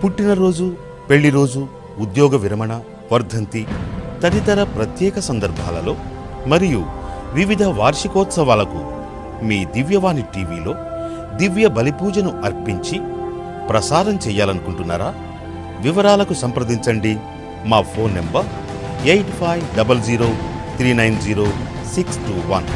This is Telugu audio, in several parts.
పుట్టినరోజు, పెళ్లి రోజు, ఉద్యోగ విరమణ, వర్ధంతి తదితర ప్రత్యేక సందర్భాలలో మరియు వివిధ వార్షికోత్సవాలకు మీ దివ్యవాణి టీవీలో దివ్య బలిపూజను అర్పించి ప్రసారం చేయాలనుకుంటున్నారా? వివరాలకు సంప్రదించండి. మా ఫోన్ నెంబర్ 8500390621.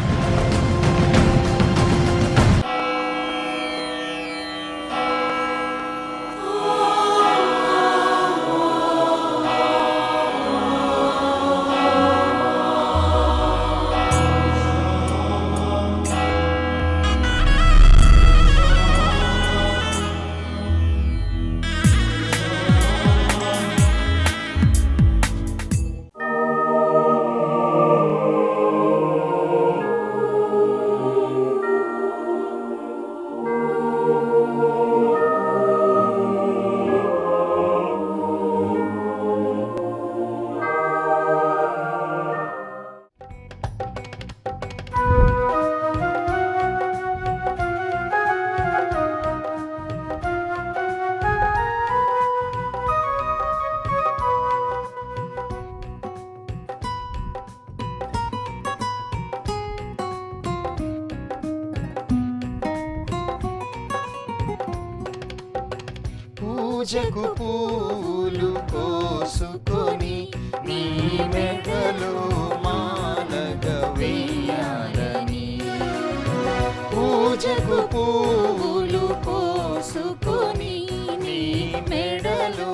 పూజకు పూలు కోసుకొని నీ మెడలో మాలగ వేయాలని, పూజకు పూలు కోసుకొని నీ మెడలో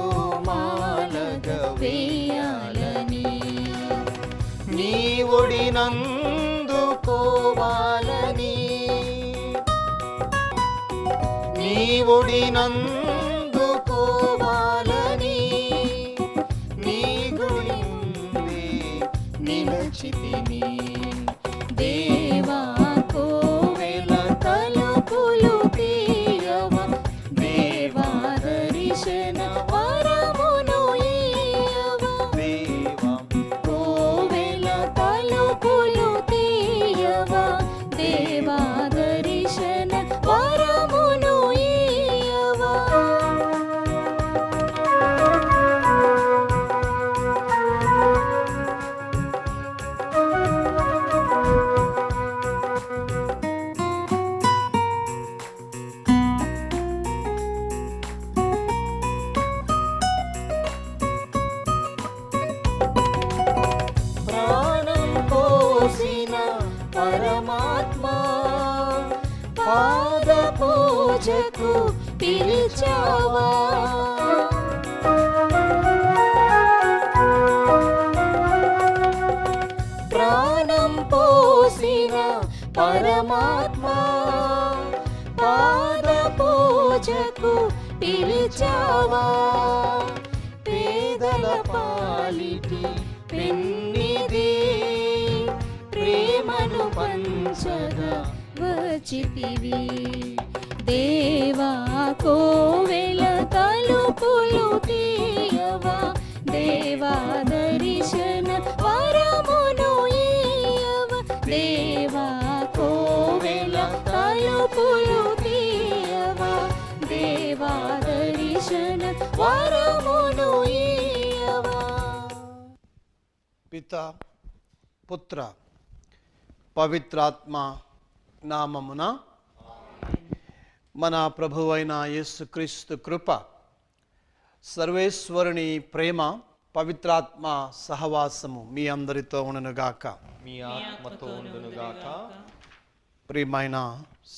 మాలగ వేయాలని, నీ ఒడినందుకోవాలని, నీ ఒడినందుకోవాలని, నీ గురిందే నిలచితిని. దేవా కోవెల తలుపులు తీయవా, దేవా దర్శన వరమును ఇయ్యవా, దేవా కోవెల తలుపులు తీయవా, దేవా దర్శన వరమును ఇయ్యవా. ప్రాణం పోసిన పరమాత్మా, పాద పూజకు పిలిచావా, ప్రాణం పోసిన పరమాత్మా, పాద పూజకు పిలిచావా. పేదల పాలిటి పెన్నిది, ప్రేమను పంచగా వచ్చితివి. దేవా కోవెల తలుపులు తీయవా, దేవా దర్శన వరమును ఇయ్యవా, దేవా కోవెల తలుపులు తీయవా, దేవా దర్శన వరమును ఇయ్యవా. పిత, పుత్ర, పవిత్రాత్మ నామమున మన ప్రభువైన యేసుక్రీస్తు కృప, సర్వేశ్వరుని ప్రేమ, పవిత్రాత్మ సహవాసము మీ అందరితో ఉండునుగాక. మీ ఆత్మతో ఉండునుగాక. ప్రియమైన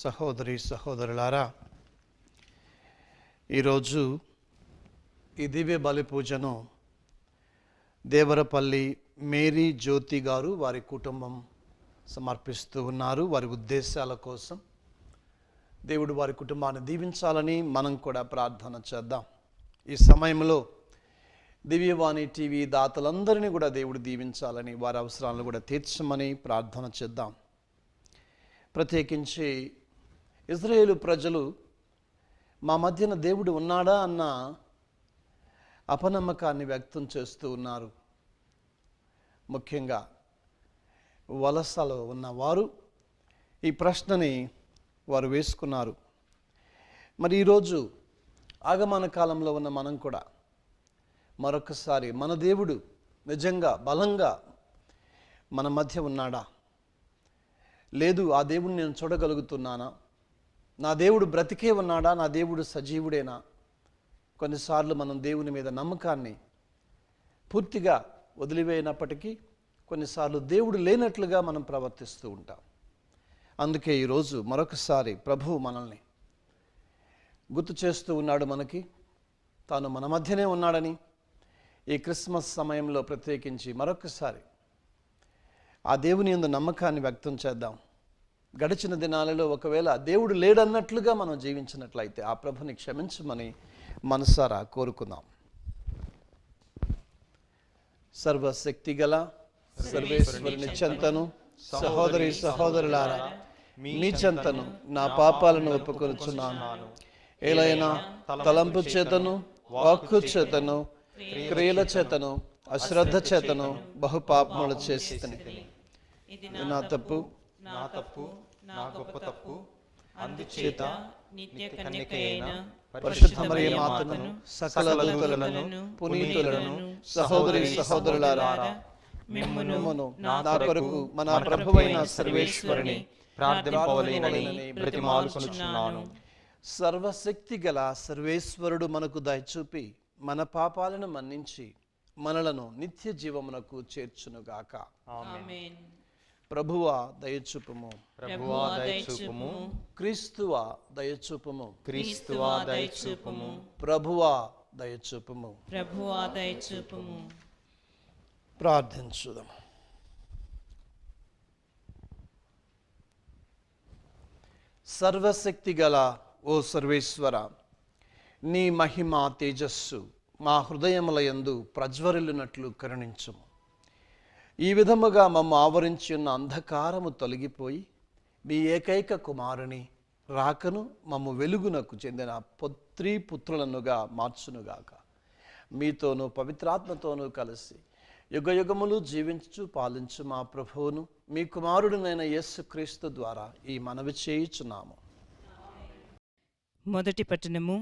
సహోదరి సహోదరులారా, ఈరోజు ఈ దివ్య బలి పూజను దేవరపల్లి మేరీ జ్యోతి గారు వారి కుటుంబం సమర్పిస్తూ ఉన్నారు. వారి ఉద్దేశాల కోసం దేవుడు వారి కుటుంబాన్ని దీవించాలని మనం కూడా ప్రార్థన చేద్దాం. ఈ సమయంలో దివ్యవాణి టీవీ దాతలందరినీ కూడా దేవుడు దీవించాలని, వారి అవసరాలను కూడా తీర్చమని ప్రార్థన చేద్దాం. ప్రత్యేకించి ఇజ్రాయేలు ప్రజలు మా మధ్యన దేవుడు ఉన్నాడా అన్న అపనమ్మకాన్ని వ్యక్తం చేస్తూ ఉన్నారు. ముఖ్యంగా వలసలో ఉన్నవారు ఈ ప్రశ్నని వారు వేసుకున్నారు. మరి ఈరోజు ఆగమన కాలంలో ఉన్న మనం కూడా మరొకసారి మన దేవుడు నిజంగా బలంగా మన మధ్య ఉన్నాడా, లేదు ఆ దేవుడిని నేను చూడగలుగుతున్నానా, నా దేవుడు బ్రతికే ఉన్నాడా, నా దేవుడు సజీవుడేనా? కొన్నిసార్లు మనం దేవుని మీద నమ్మకాన్ని పూర్తిగా వదిలివేయనప్పటికీ కొన్నిసార్లు దేవుడు లేనట్లుగా మనం ప్రవర్తిస్తూ ఉంటాం. అందుకే ఈరోజు మరొకసారి ప్రభువు మనల్ని గుర్తు చేస్తూ ఉన్నాడు మనకి, తాను మన మధ్యనే ఉన్నాడని. ఈ క్రిస్మస్ సమయంలో ప్రత్యేకించి మరొకసారి ఆ దేవుని యందు నమ్మకాన్ని వ్యక్తం చేద్దాం. గడిచిన దినాలలో ఒకవేళ దేవుడు లేడన్నట్లుగా మనం జీవించినట్లయితే ఆ ప్రభుని క్షమించమని మనసారా కోరుకుందాం. సర్వశక్తి గల సర్వేశ్వరుని చెంతను సహోదరి సహోదరులారా మీ చెంతను నా పాపాలను ఒప్పుకొనుచున్నాను. ఏలైనా తలంపు చేతను, వాక్కు చేతను, క్రియల చేతను, అశ్రద్ధ చేతను బహుపాపములు చేసితిని. నా తప్పు, నా గొప్ప తప్పు. అందుచేత నిత్య కన్యకయైన పరిశుద్ధ మరియ మాతను, సకల దూతలను, పునీతులను, సహోదరి సహోదరులారా మిమ్మును నా కొరకు మన ప్రభువైన సర్వేశ్వరుని ప్రార్థింపవలెనని బ్రతిమాలుకొనుచున్నాను. సర్వశక్తి గల సర్వేశ్వరుడు మనకు దయచూపి మన పాపాలను మన్నించి మనలను నిత్య జీవమునకు చేర్చునుగాక. ఆమేన్. ప్రభువా దయచూపుము, ప్రభువా దయచూపుము, క్రీస్తువా దయచూపుము, క్రీస్తువా దయచూపుము, ప్రభువా దయచూపుము. ప్రభువా దయచూపుము. ప్రార్థించుదాం. సర్వశక్తి గల ఓ సర్వేశ్వర, నీ మహిమ తేజస్సు మా హృదయముల యందు ప్రజ్వరిల్లునట్లు కరుణించుము. ఈ విధముగా మమ్మ ఆవరించి ఉన్న అంధకారము తొలగిపోయి మీ ఏకైక కుమారుని రాకను మమ్ము వెలుగునకు చెందిన పుత్రులనుగా మార్చునుగాక. మీతోనూ పవిత్రాత్మతోనూ కలిసి యుగయుగములు జీవించు పాలించు మా ప్రభువును మీ కుమారుడునైన యేసుక్రీస్తు ద్వారా ఈ మనవి చేయుచున్నాము. మొదటి పట్టణము,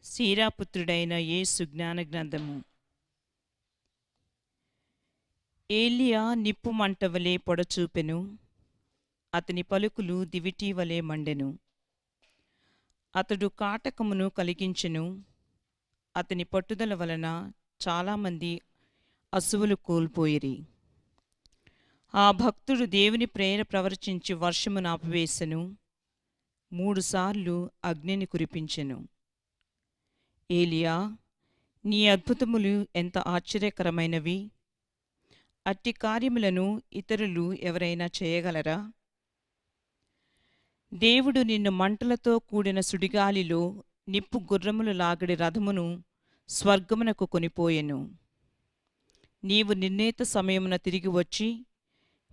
సీరాపుత్రుడైన యేసు జ్ఞాన గ్రంథము. ఏలియా నిప్పు మంట వలె పొడచూపెను, అతని పలుకులు దివిటి వలె మండెను. అతడు కాటకమును కలిగించెను, అతని పట్టుదల వలన చాలామంది అసువులు కోల్పోయిరి. ఆ భక్తుడు దేవుని ప్రేర ప్రవర్తించి వర్షమును ఆపివేశను, 3 సార్లు అగ్నిని కురిపించెను. ఏలియా, నీ అద్భుతములు ఎంత ఆశ్చర్యకరమైనవి! అట్టి కార్యములను ఇతరులు ఎవరైనా చేయగలరా? దేవుడు నిన్ను మంటలతో కూడిన సుడిగాలిలో నిప్పు గుర్రములు లాగడి రథమును స్వర్గమునకు కొనిపోయెను. నీవు నిర్ణీత సమయమున తిరిగి వచ్చి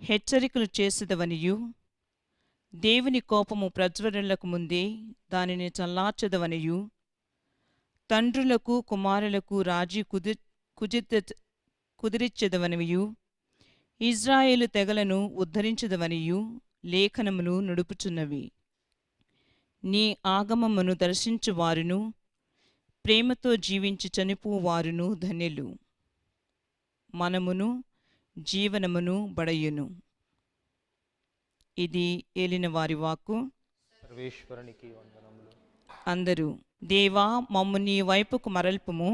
హెచ్చరికలు చేసేదవనియు, దేవుని కోపము ప్రజ్వరులకు ముందే దానిని చల్లార్చదవనియు, తండ్రులకు కుమారులకు రాజీ కుదిరిచ్చెదవనియు, ఇజ్రాయేలు తెగలను ఉద్ధరించదవనియు లేఖనములు నుడుపుచున్నవి. నీ ఆగమమును దర్శించువారును ప్రేమతో జీవించి చనిపోవారును ధన్యులు. మనమును జీవనమును బడయును. ఇది ఏలిన వారి వాక్కు. సర్వేశ్వరునికి వందనములు. అందరూ, దేవా మమ్ము నీ వైపుకు మరల్పుము,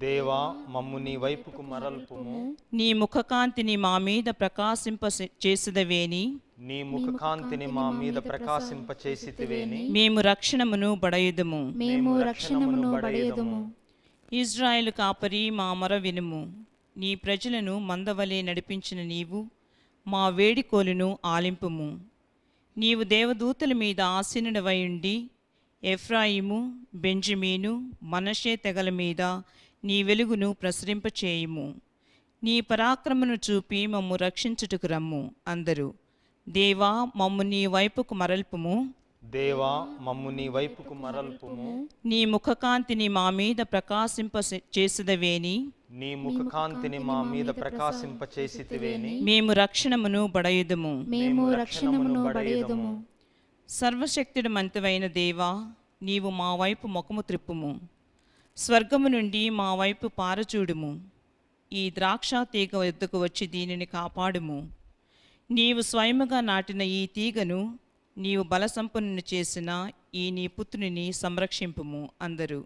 దేవా మమ్ము నీ వైపుకు మరల్పుము, నీ ముఖకాంతిని మా మీద ప్రకాశింప చేసిదవేని, నీ ముఖకాంతిని మా మీద ప్రకాశింపచేసితివేని, మేము రక్షణమును బడయుదుము. మేము రక్షణమును బడయుదుము. ఇజ్రాయేలు కాపరి మా మొర వినుము. నీ ప్రజలను మందవలే నడిపించిన నీవు మా వేడికోలును ఆలింపుము. నీవు దేవదూతల మీద ఆసీనుడవై ఉండి ఎఫ్రాయిము, బెంజమీను, మనషే తెగల మీద నీ వెలుగును ప్రసరింపచేయుము. నీ పరాక్రమను చూపి మమ్ము రక్షించుటకు రమ్ము. అందరూ, దేవా మమ్ము నీ వైపుకు మరల్పుము, దేవా మమ్ము నీ వైపుకు మరల్పుము, నీ ముఖకాంతిని మా మీద ప్రకాశింప చేసిదవేని, నీ ముఖకాంతిని మా మీద ప్రకాశింపచేసితివేని, మేము రక్షణమును బడయుదుము. మేము రక్షణమును బడయుదుము. సర్వశక్తుడు మంతువైన దేవా, నీవు మా వైపు ముఖము త్రిప్పుము. స్వర్గము నుండి మా వైపు పారచూడుము. ఈ ద్రాక్ష తీగ ఎద్దుకు వచ్చి దీనిని కాపాడుము. నీవు స్వయముగా నాటిన ఈ తీగను, నీవు బలసంపన్నుని చేసిన ఈ నీ పుత్రుని సంరక్షింపుము. అందరూ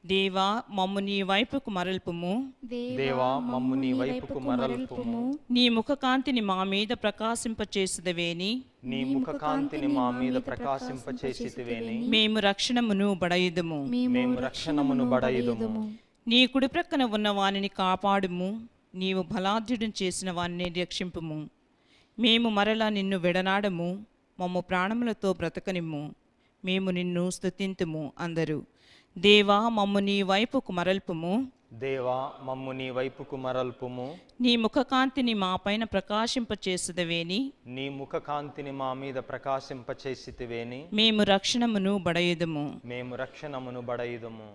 దేవా మమ్ము నీ వైపుకు మరల్పుము. దేవా మమ్ము నీ వైపుకు మరల్పుము. నీ ముఖకాంతిని మా మీద ప్రకాశింపచేసిదవేని, నీ ముఖ కాంతిని మా మీద ప్రకాశింపచేసితివేని, మేము రక్షణమును బడయుదుము. మేము రక్షణమును బడయుదుము. నీ కుడి ప్రక్కన ఉన్న వానిని కాపాడుము. నీవు బలాఢ్యుడిని చేసిన వానిని రక్షింపుము. మేము మరలా నిన్ను విడనాడము. మమ్ము ప్రాణములతో బ్రతకనిమ్ము. మేము నిన్ను స్తుతింతుము. అందరూ దేవా మమ్ము నీ వైపుకు మరల్పుము. దేవా మమ్ము నీ వైపుకు మరల్పుము. నీ ముఖకాంతిని మా పైన ప్రకాశింపచేసిదవేని, నీ ముఖ కాంతిని మా మీద ప్రకాశింపచేసితివేని, మేము రక్షణమును బడయుదుము. మేము రక్షణమును బడయుదుము.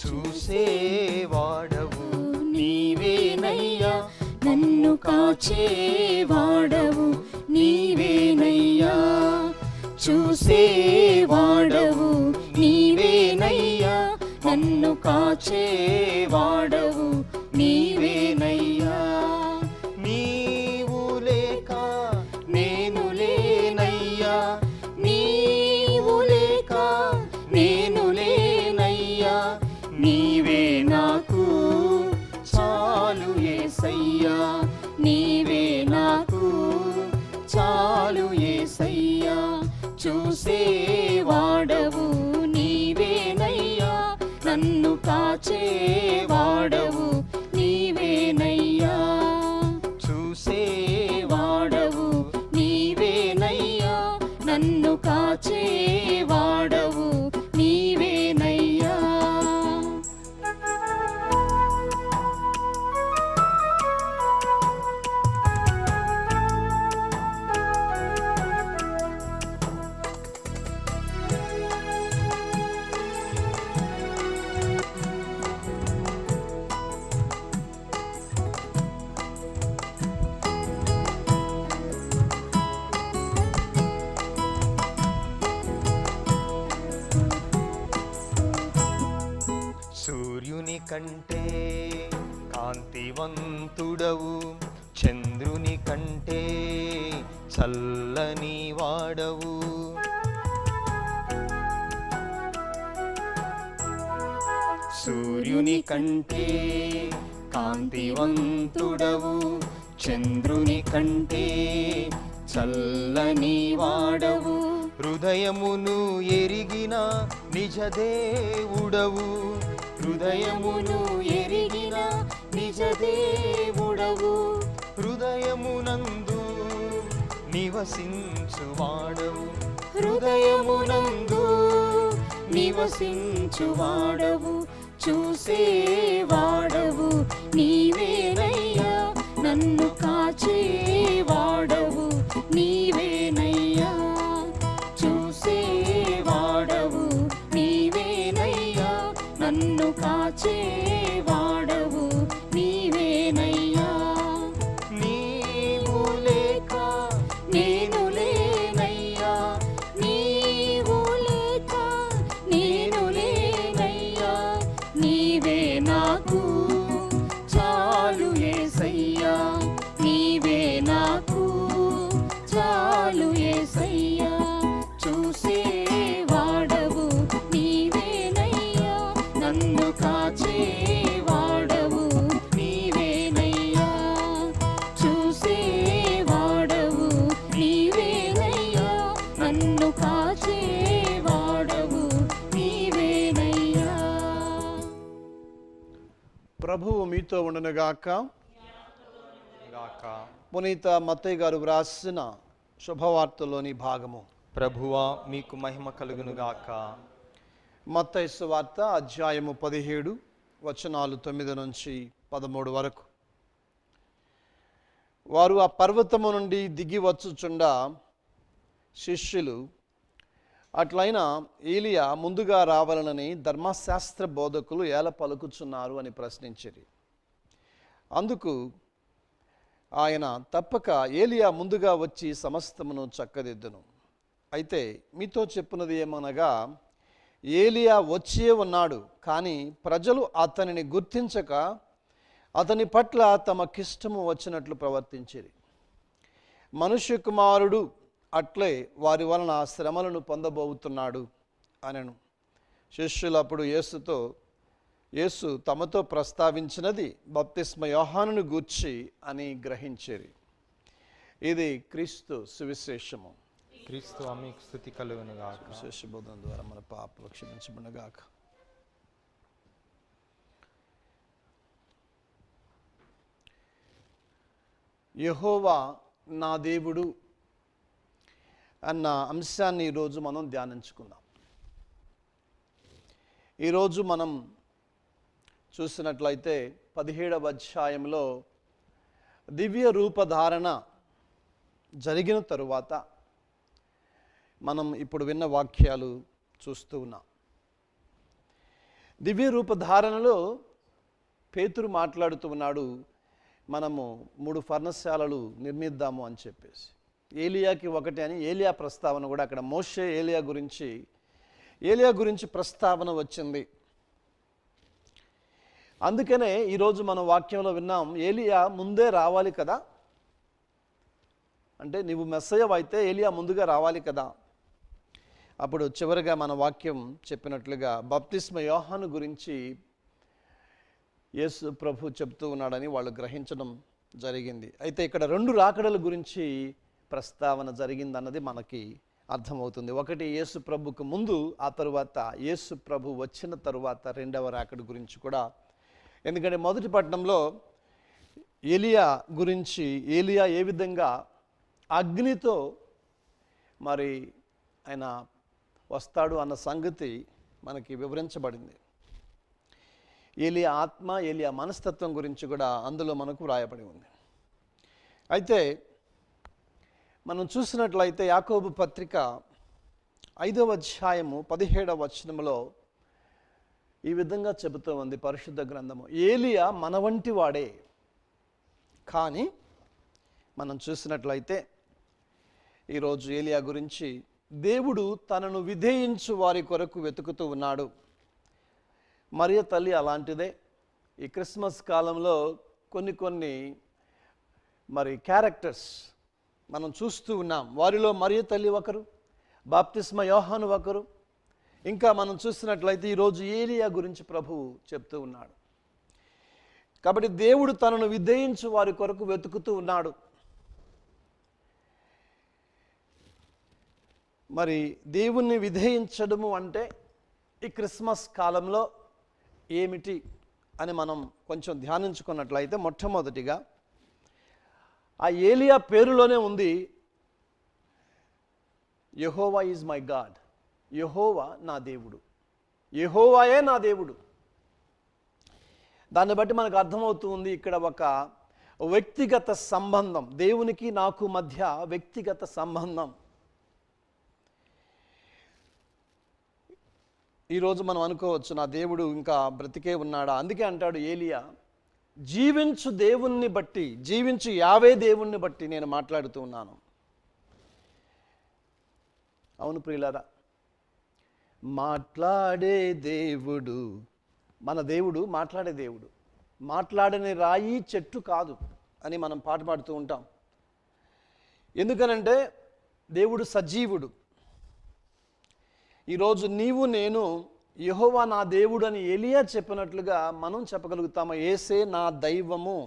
చూసేవాడవు నీవేనయ్యా, నన్ను కాచేవాడవు నీవేనయ్యా. చూసేవాడవు నీవేనయ్యా, నన్ను కాచేవాడవు నీవేనయ్యా. నీవు లేక నేను లేనయ్యా, నీవు లేక నేను లేనయ్యా, నీవే నాకు చాలు యేసయ్యా, నీవే నాకు చాలు యేసయ్యా. చూసేవాడవు నీవేనయ్యా, నన్ను కాచేవాడవు నీవేనయ్యా. చూసేవాడవు నీవేనయ్యా, నన్ను కాచేవాడవు నీవేనయ్యా. సూర్యుని కంటే కాంతివంతుడవు, చంద్రుని కంటే చల్లని వాడవు. సూర్యుని కంటే కాంతివంతుడవు, చంద్రుని కంటే చల్లని వాడవు. హృదయమును ఎరిగిన నిజ దేవుడవు, హృదయమును ఎరిగిన నిజ దేవుడవు. హృదయమునందు నివసించువాడవు, హృదయమునందు నివసించువాడవు. చూసేవాడవు నీవేనయ్యా, నన్ను కాచేవాడవు నీవేనయ్యా. చూసేవాడవు నీవేనయ్యా, నన్ను కాచేవాడవు నీవేనయ్యా. నీవు లేక నేను లేనయ్యా, నీవు లేక నేను లేనయ్యా, నీవే నాకు చాలు యేసయ్యా, నీవే నాకు చాలు యేసయ్యా. చూసేవాడవు నీవేనయ్యా, నన్ను కాచేవాడవు నీవేనయ్యా. చూసేవాడవు నీవేనయ్యా, నన్ను కాచేవాడవు నీవేనయ్యా. ప్రభువు మీతో ఉండనుగాక. గాక. పునీత మత్తయి గారు వ్రాసిన శుభవార్తలోని భాగము. ప్రభువా మీకు మహిమ కలుగును గాక. మత్తయి సువార్త అధ్యాయము 17 వచనాలు 9 నుంచి 13 వరకు. వారు ఆ పర్వతము నుండి దిగి వచ్చుచుండా శిష్యులు, అట్లయినా ఏలియా ముందుగా రావాలనని ధర్మశాస్త్ర బోధకులు ఎలా పలుకుచున్నారు అని ప్రశ్నించిరి. అందుకు ఆయన తప్పక ఏలియా ముందుగా వచ్చి సమస్తమును చక్కదిద్దును. అయితే మీతో చెప్పున్నది ఏమనగా, ఏలియా వచ్చే ఉన్నాడు, కానీ ప్రజలు అతనిని గుర్తించక అతని పట్ల తమకిష్టము వచ్చినట్లు ప్రవర్తించిరి. మనుష్య కుమారుడు అట్లే వారి వలన శ్రమలను పొందబోతున్నాడు అనెను. శిష్యులు అప్పుడు యేసు తమతో ప్రస్తావించినది బప్తిస్మ యోహానును గూర్చి అని గ్రహించిరి. ఇది క్రీస్తు సువిశేషము. క్రీస్తు మీకు స్తుతి కలుగును గాక. విశేష బోధన ద్వారా మన పాపలు క్షమించబడుగాక. యెహోవా నా దేవుడు అన్న అంశాన్ని ఈరోజు మనం ధ్యానించుకుందాం. ఈరోజు మనం చూసినట్లయితే 17వ అధ్యాయంలో దివ్య రూపధారణ జరిగిన తరువాత మనం ఇప్పుడు విన్న వాక్యాలు చూస్తూ ఉన్నాం. దివ్య రూపధారణలో పేతురు మాట్లాడుతూ ఉన్నాడు, మనము 3 పర్ణశాలలు నిర్మిద్దాము అని చెప్పేసి. ఏలియాకి ఒకటి అని ఏలియా ప్రస్తావన కూడా అక్కడ మోషే ఏలియా గురించి ప్రస్తావన వచ్చింది. అందుకనే ఈరోజు మనం వాక్యంలో విన్నాం, ఏలియా ముందే రావాలి కదా, అంటే నీవు మెస్సయ్య అయితే ఏలియా ముందుగా రావాలి కదా. అప్పుడు చివరిగా మన వాక్యం చెప్పినట్లుగా బప్తిస్మ యోహాను గురించి యేసు ప్రభు చెప్తూ ఉన్నాడని వాళ్ళు గ్రహించడం జరిగింది. అయితే ఇక్కడ 2 రాకడల గురించి ప్రస్తావన జరిగిందన్నది మనకి అర్థమవుతుంది. ఒకటి యేసు ప్రభుకు ముందు, ఆ తరువాత యేసు ప్రభు వచ్చిన తరువాత 2వ రాకడ గురించి కూడా. ఎందుకంటే మొదటి పట్టణంలో ఏలియా ఏ విధంగా అగ్నితో మరి ఆయన వస్తాడు అన్న సంగతి మనకి వివరించబడింది. ఏలియా ఆత్మ, ఏలియా మనస్తత్వం గురించి కూడా అందులో మనకు వ్రాయబడి ఉంది. అయితే మనం చూసినట్లయితే యాకోబు పత్రిక 5వ అధ్యాయము 17వ వచనంలో ఈ విధంగా చెబుతూ ఉంది పరిశుద్ధ గ్రంథము, ఏలియా మన వంటి వాడే. కానీ మనం చూసినట్లయితే ఈరోజు ఏలియా గురించి, దేవుడు తనను విధేయించు వారి కొరకు వెతుకుతూ ఉన్నాడు. మరియ తల్లి అలాంటిదే. ఈ క్రిస్మస్ కాలంలో కొన్ని మరి క్యారెక్టర్స్ మనం చూస్తూ ఉన్నాం. వారిలో మరియ తల్లి ఒకరు, బాప్తిస్మ యోహాను ఒకరు. ఇంకా మనం చూసినట్లయితే ఈరోజు ఏలియా గురించి ప్రభువు చెప్తూ ఉన్నాడు. కాబట్టి దేవుడు తనను విధేయించు వారి కొరకు వెతుకుతూ ఉన్నాడు. మరి దేవుణ్ణి విధేయించడము అంటే ఈ క్రిస్మస్ కాలంలో ఏమిటి అని మనం కొంచెం ధ్యానించుకున్నట్లయితే, మొట్టమొదటిగా ఆ ఏలియా పేరులోనే ఉంది, యెహోవా ఈజ్ మై గాడ్. యెహోవా నా దేవుడు, యెహోవాయే నా దేవుడు. దాన్ని బట్టి మనకు అర్థమవుతుంది ఇక్కడ ఒక వ్యక్తిగత సంబంధం, దేవునికి నాకు మధ్య వ్యక్తిగత సంబంధం. ఈరోజు మనం అనుకోవచ్చు, నా దేవుడు ఇంకా బ్రతికే ఉన్నాడా? అందుకే అంటాడు ఏలియా, జీవించు దేవుణ్ణి బట్టి, జీవించు యావే దేవుణ్ణి బట్టి నేను మాట్లాడుతూ ఉన్నాను. అవును ప్రియులారా, మాట్లాడే దేవుడు మన దేవుడు, మాట్లాడే దేవుడు. మాట్లాడని రాయి చెట్టు కాదు అని మనం పాట పాడుతూ ఉంటాం. ఎందుకనంటే దేవుడు సజీవుడు. ఈరోజు నీవు నేను యెహోవా నా దేవుడు అని ఏలియా చెప్పినట్లుగా మనం చెప్పగలుగుతాము, యేసే నా దైవము.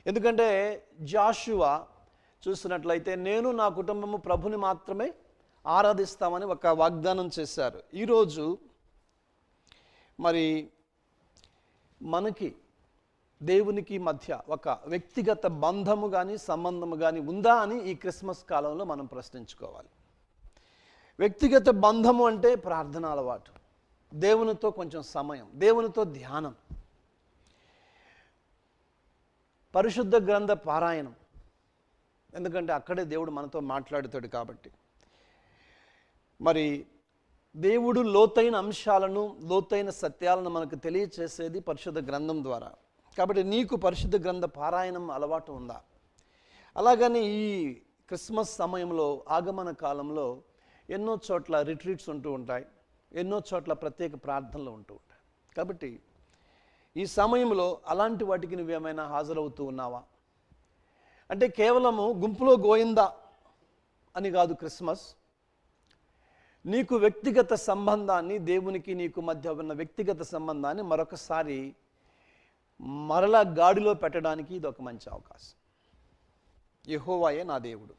ఎందుకంటే జాషువా చూసినట్లయితే నేను నా కుటుంబము ప్రభుని మాత్రమే ఆరాధిస్తామని ఒక వాగ్దానం చేశారు. ఈరోజు మరి మనకి దేవునికి మధ్య ఒక వ్యక్తిగత బంధము కానీ సంబంధము కానీ ఉందా అని ఈ క్రిస్మస్ కాలంలో మనం ప్రశ్నించుకోవాలి. వ్యక్తిగత బంధము అంటే ప్రార్థన అలవాటు, దేవునితో కొంచెం సమయం, దేవునితో ధ్యానం, పరిశుద్ధ గ్రంథ పారాయణం. ఎందుకంటే అక్కడే దేవుడు మనతో మాట్లాడుతాడు కాబట్టి. మరి దేవుడు లోతైన అంశాలను, లోతైన సత్యాలను మనకు తెలియచేసేది పరిశుద్ధ గ్రంథం ద్వారా. కాబట్టి నీకు పరిశుద్ధ గ్రంథ పారాయణం అలవాటు ఉందా? అలాగని ఈ క్రిస్మస్ సమయంలో, ఆగమన కాలంలో ఎన్నో చోట్ల రిట్రీట్స్ ఉంటూ ఉంటాయి, ఎన్నో చోట్ల ప్రత్యేక ప్రార్థనలు ఉంటూ ఉంటాయి. కాబట్టి ఈ సమయంలో అలాంటి వాటికి నువ్వేమైనా హాజరవుతూ ఉన్నావా? అంటే కేవలము గుంపులో గోయిందా అని కాదు క్రిస్మస్. నీకు వ్యక్తిగత సంబంధాన్ని, దేవునికి నీకు మధ్య ఉన్న వ్యక్తిగత సంబంధాన్ని మరొకసారి మరలా గాడిలో పెట్టడానికి ఇది ఒక మంచి అవకాశం. యెహోవాయే నా దేవుడు,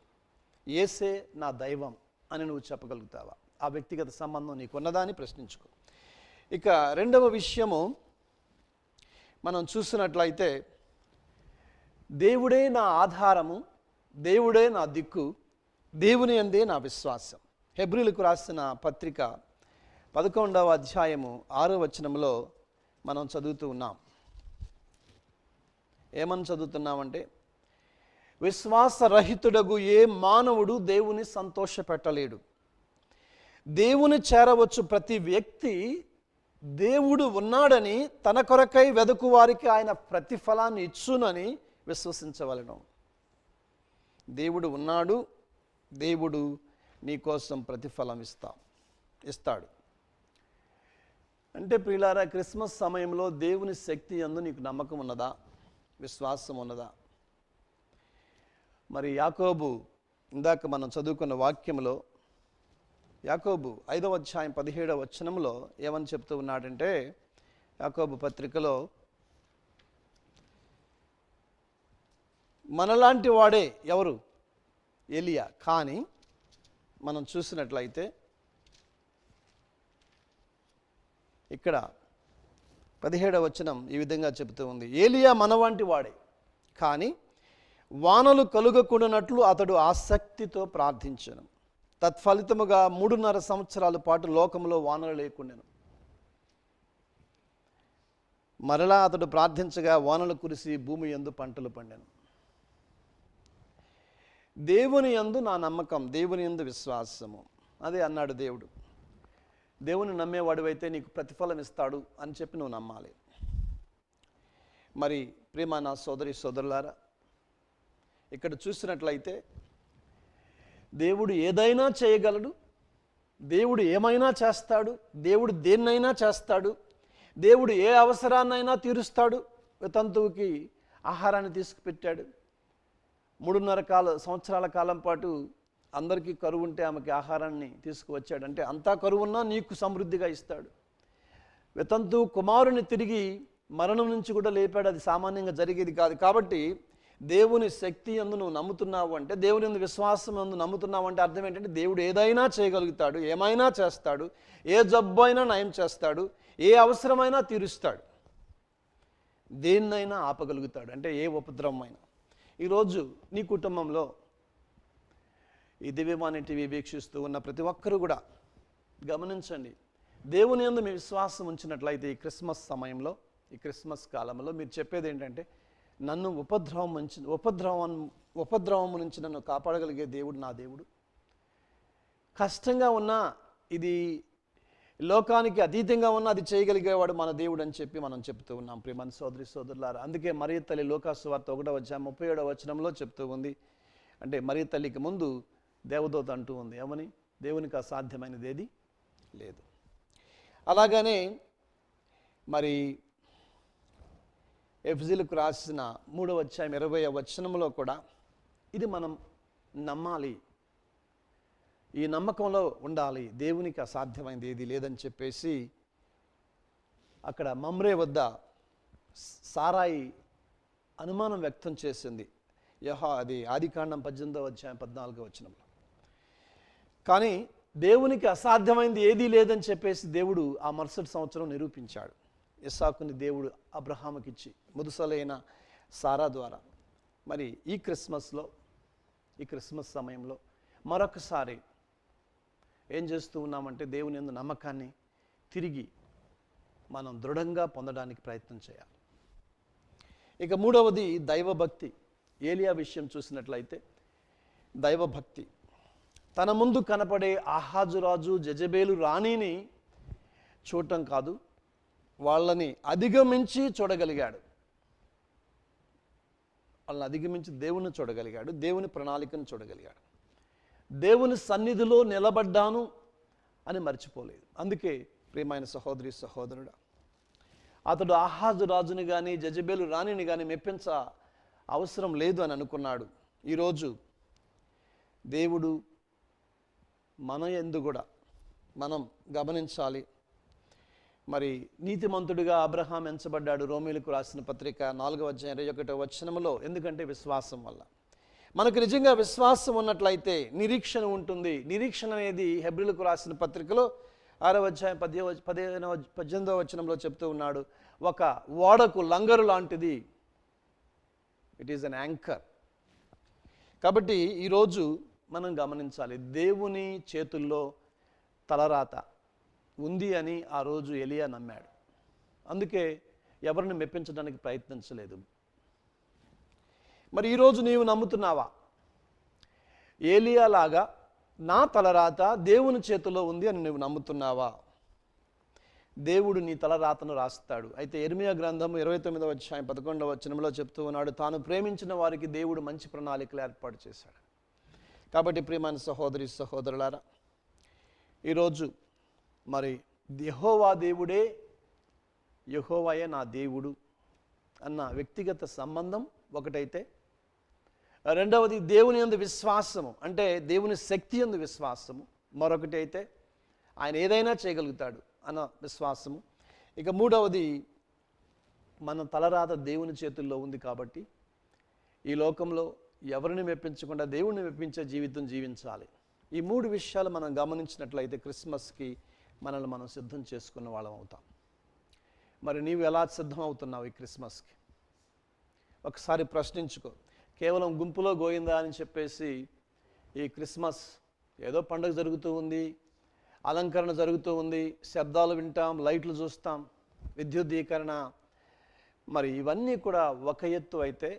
యేసే నా దైవం అని నువ్వు చెప్పగలుగుతావా? ఆ వ్యక్తిగత సంబంధం నీకు ఉన్నదా అని ప్రశ్నించుకో. ఇక రెండవ విషయము మనం చూసినట్లయితే, దేవుడే నా ఆధారము, దేవుడే నా దిక్కు, దేవుని యందే నా విశ్వాసం. హెబ్రీలకు రాసిన పత్రిక 11వ అధ్యాయము 6వ వచనంలో మనం చదువుతూ ఉన్నాం. ఏమని చదువుతున్నామంటే, విశ్వాసరహితుడగు ఏ మానవుడు దేవుని సంతోషపెట్టలేడు. దేవుని చేరవచ్చు ప్రతి వ్యక్తి దేవుడు ఉన్నాడని, తన కొరకై వెదుకు వారికి ఆయన ప్రతిఫలాన్ని ఇచ్చునని విశ్వసించవలెను. దేవుడు ఉన్నాడు, దేవుడు నీ కోసం ప్రతిఫలం ఇస్తాడు. అంటే ప్రియులారా, క్రిస్మస్ సమయంలో దేవుని శక్తి యందు నీకు నమ్మకం ఉన్నదా, విశ్వాసం ఉన్నదా? మరి యాకోబు, ఇందాక మనం చదువుకున్న వాక్యంలో యాకోబు 5వ అధ్యాయం 17వ వచనంలో ఏమని చెప్తూ ఉన్నాడంటే, యాకోబు పత్రికలో మనలాంటి వాడే ఎవరు? ఎలియా. కానీ మనం చూసినట్లయితే ఇక్కడ 17వ వచనం ఈ విధంగా చెబుతూ ఉంది, ఏలియా మనవంటి వాడే, కానీ వానలు కలుగకూడనట్లు అతడు ఆసక్తితో ప్రార్థించెను. తత్ఫలితముగా 3.5 సంవత్సరాల పాటు లోకంలో వానలు లేకుండెను. మరలా అతడు ప్రార్థించగా వానలు కురిసి భూమి యందు పంటలు పండెను. దేవుని యందు నా నమ్మకం, దేవుని యందు విశ్వాసము, అదే అన్నాడు దేవుడు. దేవుని నమ్మేవాడివైతే నీకు ప్రతిఫలం ఇస్తాడు అని చెప్పి నువ్వు నమ్మాలి. మరి ప్రేమ నా సోదరి సోదరులారా, ఇక్కడ చూసినట్లయితే దేవుడు ఏదైనా చేయగలడు, దేవుడు ఏమైనా చేస్తాడు, దేవుడు దేన్నైనా చేస్తాడు, దేవుడు ఏ అవసరాన్నైనా తీరుస్తాడు. వితంతువుకి ఆహారాన్ని తీసుకుపెట్టాడు. 3.5 సంవత్సరాల కాలం పాటు అందరికీ కరువు ఉంటే ఆమెకి ఆహారాన్ని తీసుకువచ్చాడు. అంటే అంతా కరువున్నా నీకు సమృద్ధిగా ఇస్తాడు. వితంతువు కుమారుని తిరిగి మరణం నుంచి కూడా లేపాడు. అది సామాన్యంగా జరిగేది కాదు. కాబట్టి దేవుని శక్తి యందు నువ్వు నమ్ముతున్నావు అంటే, దేవుని యందు విశ్వాసం యందు నమ్ముతున్నావు అంటే అర్థం ఏంటంటే, దేవుడు ఏదైనా చేయగలుగుతాడు, ఏమైనా చేస్తాడు, ఏ జబ్బు అయినా నయం చేస్తాడు, ఏ అవసరమైనా తీరుస్తాడు, దేన్నైనా ఆపగలుగుతాడు. అంటే ఏ ఉపద్రవమైనా. ఈరోజు నీ కుటుంబంలో ఈ దివ్యవాణి టీవీ వీక్షిస్తూ ఉన్న ప్రతి ఒక్కరూ కూడా గమనించండి, దేవుని యందు మీ విశ్వాసం ఉంచినట్లయితే ఈ క్రిస్మస్ సమయంలో, ఈ క్రిస్మస్ కాలంలో మీరు చెప్పేది ఏంటంటే, నన్ను ఉపద్రవం నుంచి నన్ను కాపాడగలిగే దేవుడు నా దేవుడు. కష్టంగా ఉన్నా, ఇది లోకానికి అతీతంగా ఉన్నా అది చేయగలిగేవాడు మన దేవుడు అని చెప్పి మనం చెప్తూ ఉన్నాం ప్రియమైన సోదరి సోదరులారా. అందుకే మరియ తల్లి లూకాసు వార్త 1వ అధ్యాయం 37వ వచనంలో చెప్తూ ఉంది. అంటే మరియ తల్లికి ముందు దేవదూత అంటూ ఉంది, ఏమని? దేవునికి అసాధ్యమైనది ఏది లేదు. అలాగనే మరి ఎఫెసీయులకు రాసిన 3వ అధ్యాయం 20వ వచనంలో కూడా ఇది మనం నమ్మాలి, ఈ నమ్మకంలో ఉండాలి. దేవునికి అసాధ్యమైనది ఏది లేదని చెప్పేసి అక్కడ మమ్రే వద్ద సారాయి అనుమానం వ్యక్తం చేసింది. అది ఆదికాండం 18వ అధ్యాయం 14వ వచనంలో. కానీ దేవునికి అసాధ్యమైనది ఏదీ లేదని చెప్పేసి దేవుడు ఆ మరుసటి సంవత్సరం నిరూపించాడు. ఇస్సాకుని దేవుడు అబ్రహాముకి ఇచ్చి ముదుసలైన సారా ద్వారా. మరి ఈ క్రిస్మస్ సమయంలో మరొకసారి ఏం చేస్తూ ఉన్నామంటే, దేవుని యందు నమ్మకాన్ని తిరిగి మనం దృఢంగా పొందడానికి ప్రయత్నం చేయాలి. ఇక మూడవది దైవభక్తి. ఏలియా విషయం చూసినట్లయితే దైవభక్తి. తన ముందు కనపడే ఆహాజు రాజు జెజబేలు రాణిని చూడటం కాదు, వాళ్ళని అధిగమించి చూడగలిగాడు. వాళ్ళని అధిగమించి దేవుని చూడగలిగాడు, దేవుని ప్రణాళికను చూడగలిగాడు. దేవుని సన్నిధిలో నిలబడ్డాను అని మర్చిపోలేదు. అందుకే ప్రియమైన సహోదరి సహోదరుడా, అతడు ఆహాజు రాజుని కానీ జెజబేలు రాణిని కానీ మెప్పించ అవసరం లేదు అని అనుకున్నాడు. ఈరోజు దేవుడు మన యందు కూడా మనం గమనించాలి. మరి నీతిమంతుడిగా అబ్రహాం ఎంచబడ్డాడు. రోమీలకు రాసిన పత్రిక 4:21 ఎందుకంటే విశ్వాసం వల్ల. మనకు నిజంగా విశ్వాసం ఉన్నట్లయితే నిరీక్షణ ఉంటుంది. నిరీక్షణ అనేది హెబ్రీలకు రాసిన పత్రికలో 6:18 చెప్తూ ఉన్నాడు, ఒక ఓడకు లంగరు లాంటిది. It is an anchor. కాబట్టి ఈరోజు మనం గమనించాలి, దేవుని చేతుల్లో తలరాత ఉంది అని ఆ రోజు ఎలియా నమ్మాడు. అందుకే ఎవరిని మెప్పించడానికి ప్రయత్నించలేదు. మరి ఈరోజు నీవు నమ్ముతున్నావా? ఏలియా లాగా నా తలరాత దేవుని చేతిలో ఉంది అని నువ్వు నమ్ముతున్నావా? దేవుడు నీ తలరాతను రాస్తాడు. అయితే ఇర్మియా గ్రంథం 29:11 చెప్తూ ఉన్నాడు, తాను ప్రేమించిన వారికి దేవుడు మంచి ప్రణాళికలు ఏర్పాటు చేశాడు. కాబట్టి ప్రియమైన సహోదరి సహోదరులారా, ఈరోజు మరి యెహోవా దేవుడే, యెహోవాయే నా దేవుడు అన్న వ్యక్తిగత సంబంధం ఒకటైతే, రెండవది దేవుని యందు విశ్వాసము, అంటే దేవుని శక్తి యందు విశ్వాసము మరొకటి అయితే, ఆయన ఏదైనా చేయగలుగుతాడు అన్న విశ్వాసము. ఇక మూడవది, మన తలరాత దేవుని చేతుల్లో ఉంది కాబట్టి ఈ లోకంలో ఎవరిని మెప్పించకుండా దేవుణ్ణి మెప్పించే జీవితం జీవించాలి. ఈ మూడు విషయాలు మనం గమనించినట్లయితే క్రిస్మస్కి మనల్ని మనం సిద్ధం చేసుకున్న వాళ్ళం అవుతాం. మరి నీవు ఎలా సిద్ధం అవుతున్నావు ఈ క్రిస్మస్కి? ఒకసారి ప్రశ్నించుకో. కేవలం గుంపులో గోయిందా అని చెప్పేసి ఈ క్రిస్మస్ ఏదో పండుగ జరుగుతూ ఉంది, అలంకరణ జరుగుతూ ఉంది, శబ్దాలు వింటాం, లైట్లు చూస్తాం, విద్యుద్దీకరణ, మరి ఇవన్నీ కూడా ఒక ఎత్తు అయితే,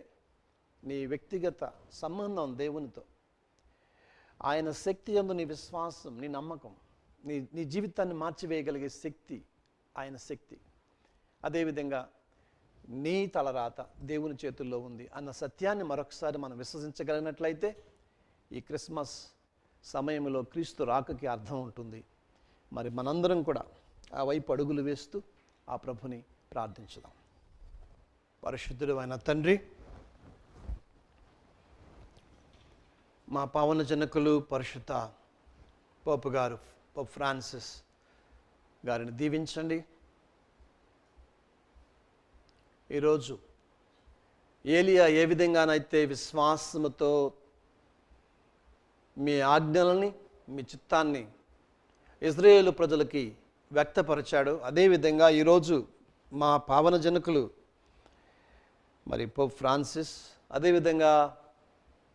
నీ వ్యక్తిగత సంబంధం దేవునితో, ఆయన శక్తి యందు నీ విశ్వాసం, నీ నమ్మకం, నీ జీవితాన్ని మార్చివేయగలిగే శక్తి ఆయన శక్తి. అదేవిధంగా నీ తలరాత దేవుని చేతుల్లో ఉంది అన్న సత్యాన్ని మరొకసారి మనం విశ్వసించగలిగినట్లయితే ఈ క్రిస్మస్ సమయంలో క్రీస్తు రాకకి అర్థం ఉంటుంది. మరి మనందరం కూడా ఆ వైపు అడుగులు వేస్తూ ఆ ప్రభుని ప్రార్థించుదాం. పరిశుద్ధుడు అయిన తండ్రి, మా పావన జనకులు పరిశుద్ధ పోపు గారు, పోప్ ఫ్రాన్సిస్ గారిని దీవించండి. ఈరోజు ఏలియా ఏ విధంగానైతే విశ్వాసముతో మీ ఆజ్ఞలని, మీ చిత్తాన్ని ఇజ్రాయేలు ప్రజలకి వ్యక్తపరిచాడు, అదేవిధంగా ఈరోజు మా పావన జనకులు మరి పోప్ ఫ్రాన్సిస్, అదేవిధంగా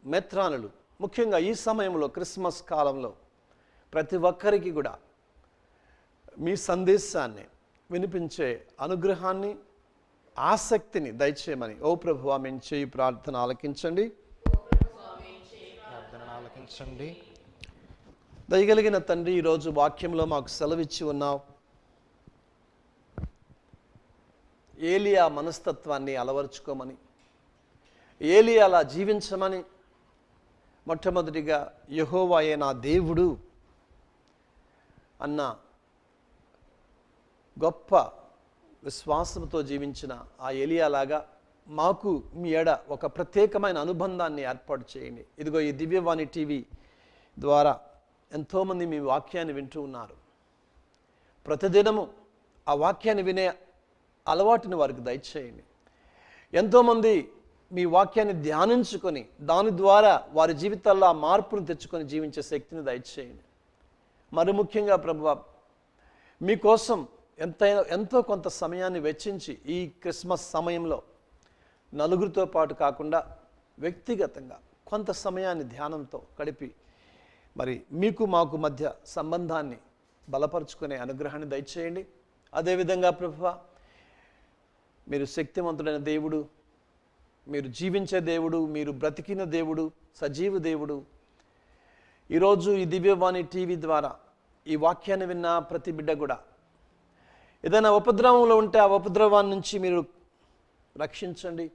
మెత్రానులు, ముఖ్యంగా ఈ సమయంలో క్రిస్మస్ కాలంలో ప్రతి ఒక్కరికి కూడా మీ సందేశాన్ని వినిపించే అనుగ్రహాన్ని, ఆసక్తిని దయచేయమని ఓ ప్రభువా మేము చేయి ప్రార్థన ఆలకించండి. దయగలిగిన తండ్రి, ఈరోజు వాక్యంలో మాకు సెలవిచ్చి ఉన్నావు. ఏలియా మనస్తత్వాన్ని అలవరుచుకోమని, ఏలియా అలా జీవించమని, మొట్టమొదటిగా యెహోవాయే నా దేవుడు అన్న గొప్ప విశ్వాసంతో జీవించిన ఆ ఏలియాలాగా మాకు మీ ఎడ ఒక ప్రత్యేకమైన అనుబంధాన్ని ఏర్పాటు చేయండి. ఇదిగో ఈ దివ్యవాణి టీవీ ద్వారా ఎంతోమంది మీ వాక్యాన్ని వింటూ ఉన్నారు. ప్రతిదినము ఆ వాక్యాన్ని వినే అలవాటుని వారికి దయచేయండి. ఎంతోమంది మీ వాక్యాన్ని ధ్యానించుకొని దాని ద్వారా వారి జీవితాల్లో ఆ మార్పును తెచ్చుకొని జీవించే శక్తిని దయచేయండి. మరి ముఖ్యంగా ప్రభువా, మీకోసం ఎంతో కొంత సమయాన్ని వెచ్చించి ఈ క్రిస్మస్ సమయంలో నలుగురితో పాటు కాకుండా వ్యక్తిగతంగా కొంత సమయాన్ని ధ్యానంతో గడిపి మరి మీకు మాకు మధ్య సంబంధాన్ని బలపరుచుకునే అనుగ్రహాన్ని దయచేయండి. అదేవిధంగా ప్రభువా, మీరు శక్తివంతుడైన దేవుడు, మీరు జీవించే దేవుడు, మీరు బ్రతికిన దేవుడు, సజీవ దేవుడు. ఈరోజు ఈ దివ్యవాణి టీవీ ద్వారా ఈ వాక్యాన్ని విన్న ప్రతి బిడ్డ కూడా ఏదైనా ఉపద్రవంలో ఉంటే ఆ ఉపద్రవాన్ని నుంచి మీరు రక్షించండి.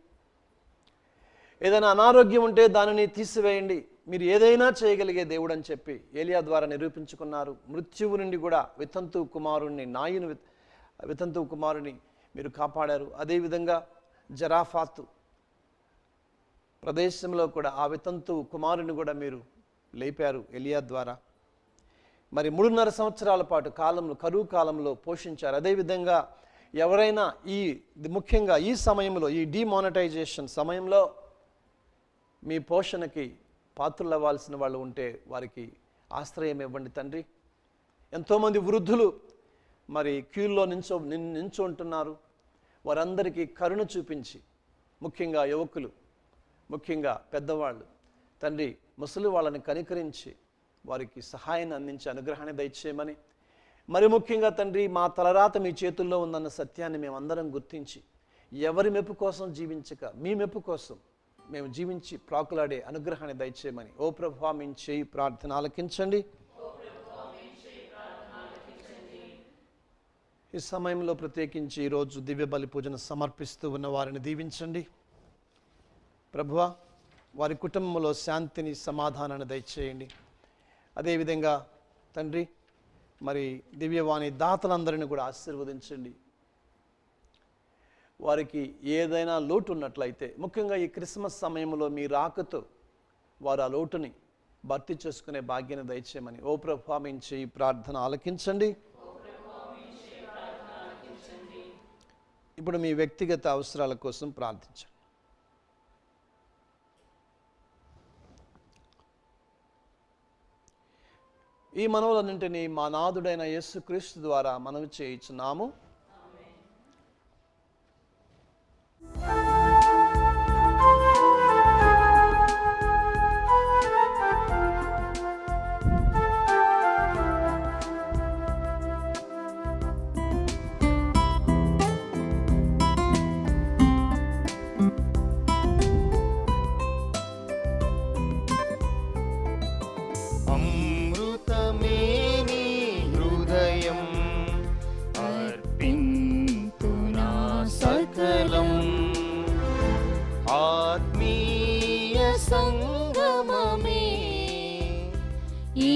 ఏదైనా అనారోగ్యం ఉంటే దానిని తీసివేయండి, మీరు ఏదైనా చేయగలిగే దేవుడు అని చెప్పి ఏలియా ద్వారా నిరూపించుకున్నారు. మృత్యువు నుండి కూడా వితంతువు కుమారుణ్ణి, నాయుని వితంతువు కుమారుని మీరు కాపాడారు. అదేవిధంగా జరాఫాతు ప్రదేశంలో కూడా ఆ వితంతువు కుమారుని కూడా మీరు లేపారు ఏలియా ద్వారా. మరి 3.5 సంవత్సరాల పాటు కరువు కాలంలో పోషించారు. అదేవిధంగా ఎవరైనా ముఖ్యంగా ఈ సమయంలో, ఈ డిమానిటైజేషన్ సమయంలో మీ పోషణకి పాత్రలు అవ్వాల్సిన వాళ్ళు ఉంటే వారికి ఆశ్రయం ఇవ్వండి తండ్రి. ఎంతోమంది వృద్ధులు మరి క్యూల్లో నించుంటున్నారు. వారందరికీ కరుణ చూపించి, ముఖ్యంగా యువకులు, ముఖ్యంగా పెద్దవాళ్ళు తండ్రి, ముసలి వాళ్ళని కనికరించి వారికి సహాయాన్ని అందించి అనుగ్రహాన్ని దయచేయమని, మరి ముఖ్యంగా తండ్రి మా తలరాత మీ చేతుల్లో ఉందన్న సత్యాన్ని మేమందరం గుర్తించి ఎవరి మెప్పు కోసం జీవించక మీ మెప్పు కోసం మేము జీవించి ప్రాకులాడే అనుగ్రహాన్ని దయచేయమని ఓ ప్రభువా మీ చేయి ప్రార్థన ఆలకించండి. ఈ సమయంలో ప్రత్యేకించి ఈరోజు దివ్య బలి పూజను సమర్పిస్తూ ఉన్న వారిని దీవించండి ప్రభువా. వారి కుటుంబంలో శాంతిని, సమాధానాన్ని దయచేయండి. అదేవిధంగా తండ్రి మరి దివ్యవాణి దాతలందరినీ కూడా ఆశీర్వదించండి. వారికి ఏదైనా లోటు ఉన్నట్లయితే, ముఖ్యంగా ఈ క్రిస్మస్ సమయంలో మీ రాకతో వారు ఆ లోటుని భర్తీ చేసుకునే భాగ్యాన్ని దయచేయమని ఓ ప్రభువా మీ చేయి ప్రార్థన ఆలకించండి. ఇప్పుడు మీ వ్యక్తిగత అవసరాల కోసం ప్రార్థించండి. ఈ మనవులన్నింటినీ మా నాథుడైన యేసుక్రీస్తు ద్వారా మనవి చేయించున్నాము. ఆత్మీయ సంగమమే ఈ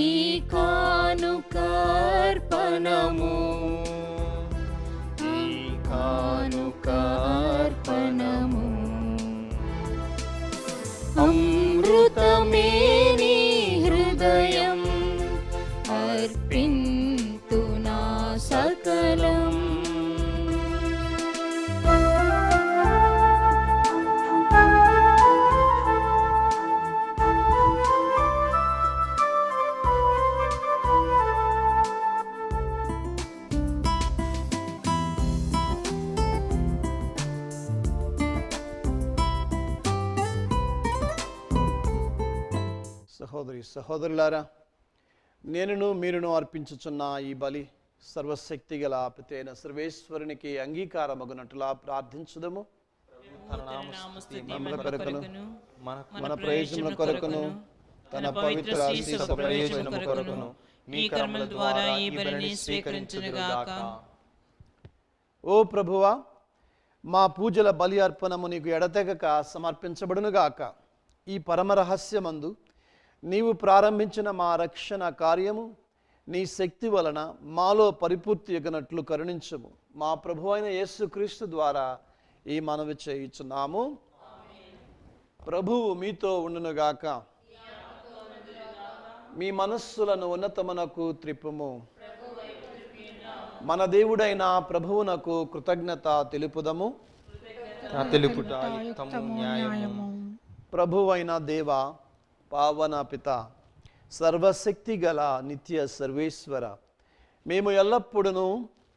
కానుకార్పణము, ఈ కానుకార్పణము. అమృతమే నీ హృదయం అర్పింతు నా సకలం. సహోదరి సహోదరులారా, మీరును అర్పించుచున్న ఈ బలి సర్వశక్తి గల పితైన సర్వేశ్వరునికి అంగీకారమగునట్లుగా ప్రార్థించుదము. మన ప్రయోజనం కొరకును తన పవిత్ర ప్రయోజనం కొరకును మీ కర్మల ద్వారా ఈ బలిని స్వీకరించునుగాక. ఓ ప్రభువా, మా పూజల బలి అర్పణము నీకు ఎడతెగక సమర్పించబడునుగాక. ఈ పరమ రహస్యమందు నీవు ప్రారంభించిన మా రక్షణ కార్యము నీ శక్తి వలన మాలో పరిపూర్తి ఎగనట్లు కరుణించము. మా ప్రభువైన యేసుక్రీస్తు ద్వారా ఈ మనవి చేయుచున్నాము. ప్రభువు మీతో ఉండునుగాక. మీ మనస్సులను ఉన్నతమునకు త్రిప్పుము. మన దేవుడైన ప్రభువునకు కృతజ్ఞత తెలుపుదము. ప్రభువైన దేవా, పావన పిత, సర్వశక్తి గల నిత్య సర్వేశ్వర, మేము ఎల్లప్పుడూ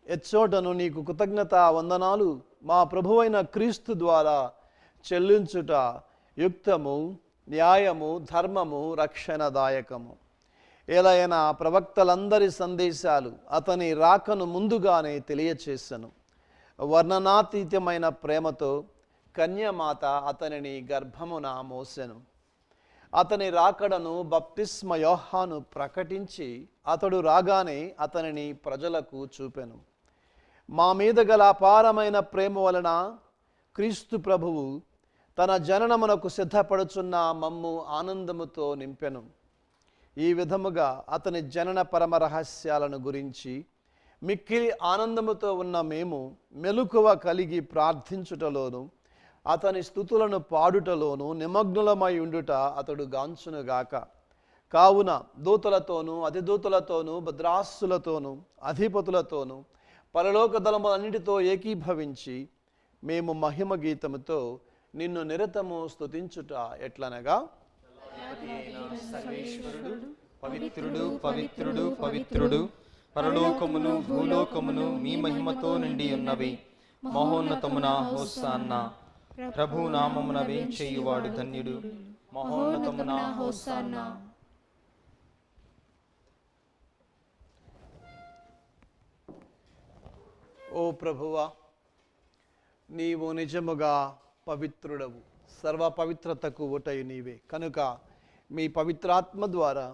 ఎచ్చోటను నీకు కృతజ్ఞత వందనాలు మా ప్రభువైన క్రీస్తు ద్వారా చెల్లించుట యుక్తము, న్యాయము, ధర్మము, రక్షణదాయకము. ఎలైనా ప్రవక్తలందరి సందేశాలు అతని రాకను ముందుగానే తెలియచేసెను. వర్ణనాతీతమైన ప్రేమతో కన్యమాత అతనిని గర్భమున మోసెను. అతని రాకడను బప్తిస్మ యోహాను ప్రకటించి అతడు రాగానే అతనిని ప్రజలకు చూపెను. మా మీద గల అపారమైన ప్రేమ వలన క్రీస్తు ప్రభువు తన జననమునకు సిద్ధపడుచున్న మమ్ము ఆనందముతో నింపెను. ఈ విధముగా అతని జనన పరమ రహస్యాలను గురించి మిక్కిలి ఆనందముతో ఉన్న మేము మెలకువ కలిగి ప్రార్థించుటలోను అతని స్తుతులను పాడుటలోను నిమగ్నులమై ఉండుట అతడు గాంచునుగాక. కావున దూతలతోనూ అతిదూతలతోనూ భద్రాసులతోనూ అధిపతులతోనూ పరలోక దళములన్నిటితో ఏకీభవించి మేము మహిమ గీతముతో నిన్ను నిరతము స్తుతించుట ఎట్లనగా, పవిత్రుడు పవిత్రుడు పవిత్రుడు, పరలోకమును భూలోకమును మీ మహిమతో నిండి ఉన్నవి. మహోన్నతమున హోసాన్నా. ప్రభు నామమున వేంచేయువాడు ధన్యుడు. మహోన్నతమున హోసాన్నా. ఓ ప్రభువా, నీవు నిజముగా పవిత్రుడవు, సర్వ పవిత్రతకు ఊటయు నీవే. కనుక మీ పవిత్రాత్మ ద్వారా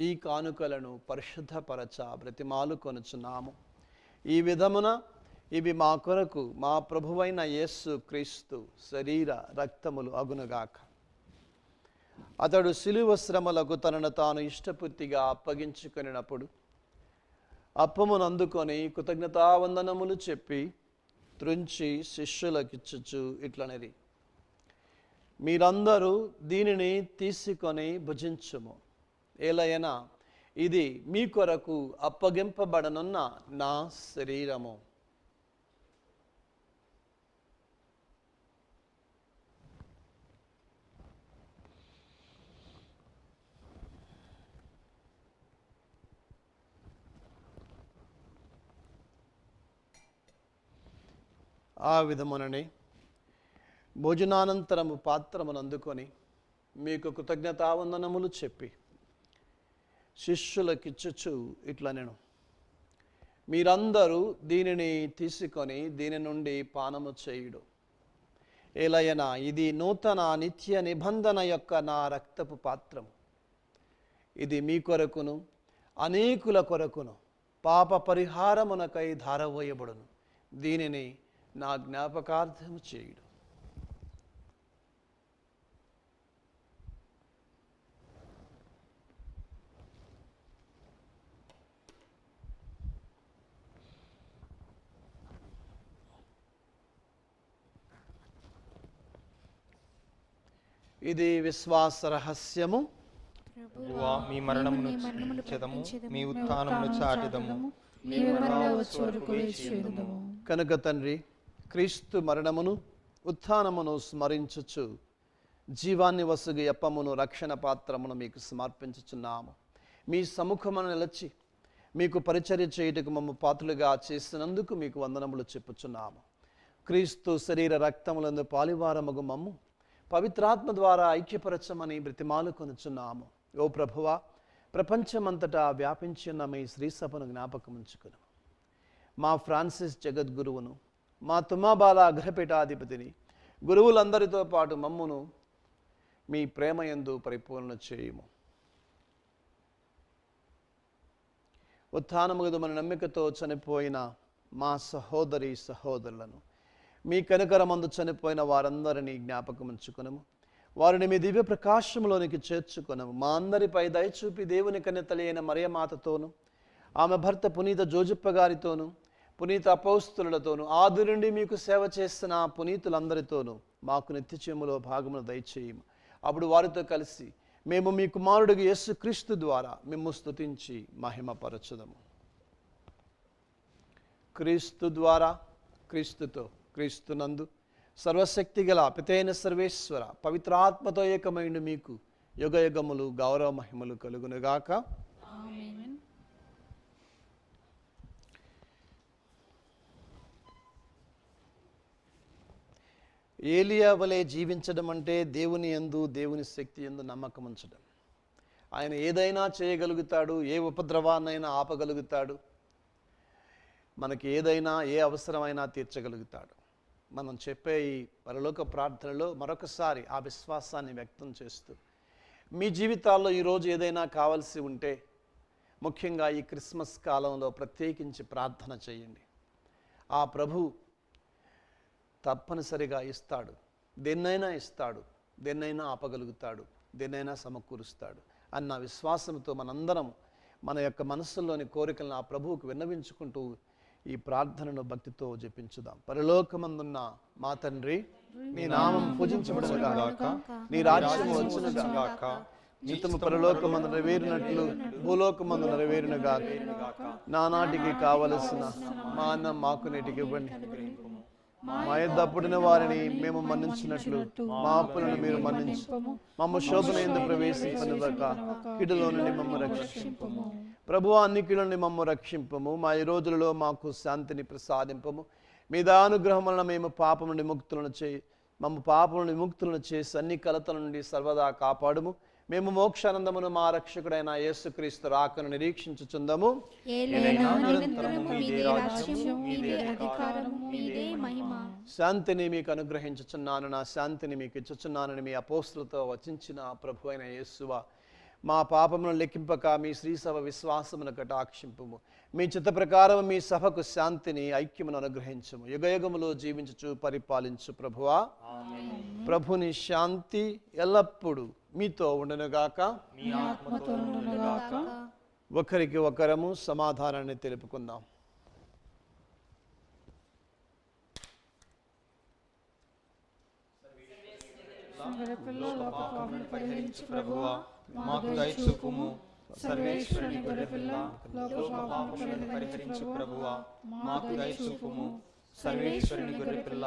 ఈ కానుకలను పరిశుద్ధపరచ బ్రతిమాలు కొనుచున్నాము. ఈ విధమున ఇవి మా కొరకు మా ప్రభువైన యేసు క్రీస్తు శరీర రక్తములు అగునుగాక. అతడు శిలువ శ్రమలకు తనను తాను ఇష్టపూర్తిగా అప్పగించుకొనినప్పుడు అప్పమును అందుకొని కృతజ్ఞతావందనములు చెప్పి త్రుంచి శిష్యులకిచ్చుచు ఇట్లనిరి, మీరందరూ దీనిని తీసుకొని భుజించుము. ఏలయనా ఇది మీ కొరకు అప్పగింపబడనున్న నా శరీరము. ఆ విధముననే భోజనానంతరము పాత్రమును అందుకొని మీకు కృతజ్ఞతావందనములు చెప్పి శిష్యులకిచ్చుచు ఇట్లనెను, మీరందరూ దీనిని తీసుకొని దీని నుండి పానము చేయుడు. ఏలయనా ఇది నూతన నిత్య నిబంధన యొక్క నా రక్తపు పాత్రము. ఇది మీ కొరకును అనేకుల కొరకును పాప పరిహారమునకై ధారవోయబడును. దీనిని నా జ్ఞాపకార్థము చేయుడు. ఇది విశ్వాస రహస్యము. ప్రభువా, మీ మరణమును చెదము, మీ ఉత్థానమును చాటిదము. కనుక తండ్రి, క్రీస్తు మరణమును ఉత్థానమును స్మరించుచు జీవాన్ని వసుగు అప్పమును రక్షణ పాత్రమును మీకు సమర్పించుచున్నాము. మీ సముఖమును నిలచి మీకు పరిచర్య చేయుటకు మమ్ము పాత్రులుగా చేసినందుకు మీకు వందనములు చెప్పుచున్నాము. క్రీస్తు శరీర రక్తములందు పాలివారమగు మమ్ము పవిత్రాత్మ ద్వారా ఐక్యపరచమని బ్రతిమాలు కొనుచున్నాము. ఓ ప్రభువా, ప్రపంచమంతటా వ్యాపించిన మీ శ్రీసభను జ్ఞాపకం ఉంచుకును. మా ఫ్రాన్సిస్ జగద్గురువును, మా తుమ్మాబాల అగ్రపీఠాధిపతిని, గురువులందరితో పాటు మమ్మును మీ ప్రేమయందు పరిపూర్ణ చేయుము. ఉత్థానముగదుమని నమ్మికతో చనిపోయిన మా సహోదరి సహోదరులను, మీ కనికరమందు చనిపోయిన వారందరినీ జ్ఞాపకం ఉంచుకునము. వారిని మీ దివ్య ప్రకాశంలోనికి చేర్చుకునము. మా అందరిపై దయచూపి దేవుని కన్యతలి అయిన మరియమాతతోను, ఆమె భర్త పునీత జోజప్ప గారితోను, పునీత అపౌస్తులతోను, ఆది నుండి మీకు సేవ చేసిన పునీతులందరితోనూ మాకు నిత్యజీవములో భాగమును దయచేయము. అప్పుడు వారితో కలిసి మేము మీ కుమారుడికి యేసుక్రీస్తు ద్వారా మిమ్ము స్తుతించి మహిమపరచుదము. క్రీస్తు ద్వారా, క్రీస్తుతో, క్రీస్తునందు సర్వశక్తి గల పితైన సర్వేశ్వర పవిత్రాత్మతో ఏకమైన మీకు యుగయుగములు గౌరవ మహిమలు కలుగునుగాక. ఏలియా వలె జీవించడం అంటే దేవుని యందు, దేవుని శక్తి యందు నమ్మకం ఉంచడం. ఆయన ఏదైనా చేయగలుగుతాడు, ఏ ఉపద్రవాన్నైనా ఆపగలుగుతాడు, మనకి ఏదైనా ఏ అవసరమైనా తీర్చగలుగుతాడు. మనం చెప్పే ఈ పరలోక ప్రార్థనలో మరొకసారి ఆ విశ్వాసాన్ని వ్యక్తం చేస్తూ మీ జీవితాల్లో ఈరోజు ఏదైనా కావాల్సి ఉంటే, ముఖ్యంగా ఈ క్రిస్మస్ కాలంలో ప్రత్యేకించి ప్రార్థన చేయండి. ఆ ప్రభు తప్పనిసరిగా ఇస్తాడు. దేన్నైనా ఇస్తాడు, దేన్నైనా ఆపగలుగుతాడు, దేన్నైనా సమకూరుస్తాడు అన్న విశ్వాసంతో మనందరం మన యొక్క మనస్సులోని కోరికలను ఆ ప్రభువుకు విన్నవించుకుంటూ ఈ ప్రార్థనను భక్తితో జపించుదాం. పరలోకమందున్న మా తండ్రి, నీ నామం పూజించబడునుగాక, నీ రాజ్యం వచ్చునుగాక, చిత్తము పరలోకమందు నెరవేరినట్లు భూలోకమందు నెరవేరునుగాక. నానాటికి కావలసిన మా అన్నం మాకు నేటికి ఇవ్వండి. మా యొద్ద అప్పుడిన వారిని మేము మన్నించినట్లు మా అప్పులను మీరు మన్నించు. మమ్మ శోధన యందు ప్రవేశింపనివ్వక కీడులో నుండి మమ్మ రక్షింపము. ప్రభువా, అన్ని కీడుల నుండి మమ్మ రక్షింపము. మా ఈ రోజులలో మాకు శాంతిని ప్రసాదింపము. మీ దానుగ్రహం వలన మేము పాపం నుండి ముక్తులను మమ్మ పాపం నుండి విముక్తులను చేసి అన్ని కలతల నుండి సర్వదా కాపాడుము. మేము మోక్షానందమును మా రక్షకుడైన యేసుక్రీస్తు రాకను నిరీక్షించుచుందము. శాంతిని మీకు అనుగ్రహించుచున్నాను, నా శాంతిని మీకు ఇచ్చుచున్నానని మీ అపోస్తులతో వచించిన ప్రభు అయిన యేసువా, మా పాపమును లెక్కింపక మీ శ్రీసభ విశ్వాసమును కటాక్షింపుము. మీ చిత్త ప్రకారం మీ సభకు శాంతిని ఐక్యమును అనుగ్రహించుము. యుగయుగములో జీవించుచు పరిపాలించు ప్రభువా. ప్రభుని శాంతి ఎల్లప్పుడూ మీతో ఉండునుగాక. ఒకరికి ఒకరము సమాధానాన్ని తెలుపుకుందాం. మాకు దయచూపుము. సర్వేశ్వరుని గొర్రెపిల్ల, లోక పాపములను పరిహరించు ప్రభువా, మాకు దయచూపుము. సర్వేశ్వరుని గొర్రెపిల్ల,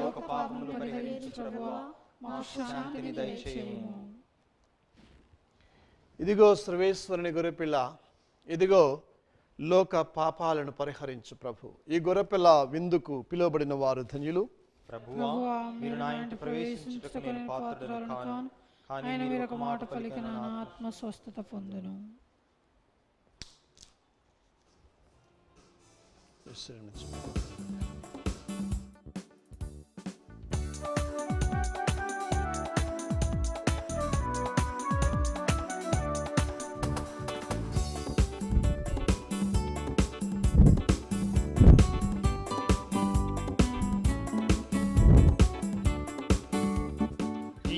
లోక పాపములు పరిహరించు ప్రభువా, మాకు శాంతిని దయచేయము. ఇదిగో సర్వేశ్వరుని గొర్రెపిల్ల, ఇదిగో లోక పాపాలను పరిహరించు ప్రభు. ఈ గొర్రెపిల్ల విందుకు పిలువబడిన వారు ధన్యులు. ప్రభువా, మీరు నా ఇంటి ప్రవేశించుటకు నేను పాత్రుడను కాను, కానీ మీరు ఒక మాట పలికిన నా ఆత్మ స్వస్థత పొందును.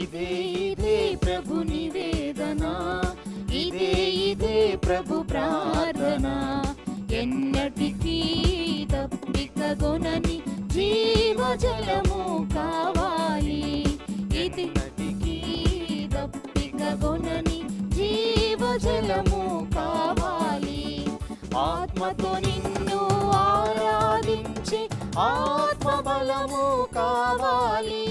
ఇదే ప్రభు నివేదన, ఇదే ప్రభు ప్రార్థన. ఎన్నటికీ తప్పికగొనని జీవజలము కావాలి. ఎన్నటికీ తప్పికగొనని జీవజలము కావాలి. ఆత్మతో నిన్ను ఆరాధించే ఆత్మబలము కావాలి.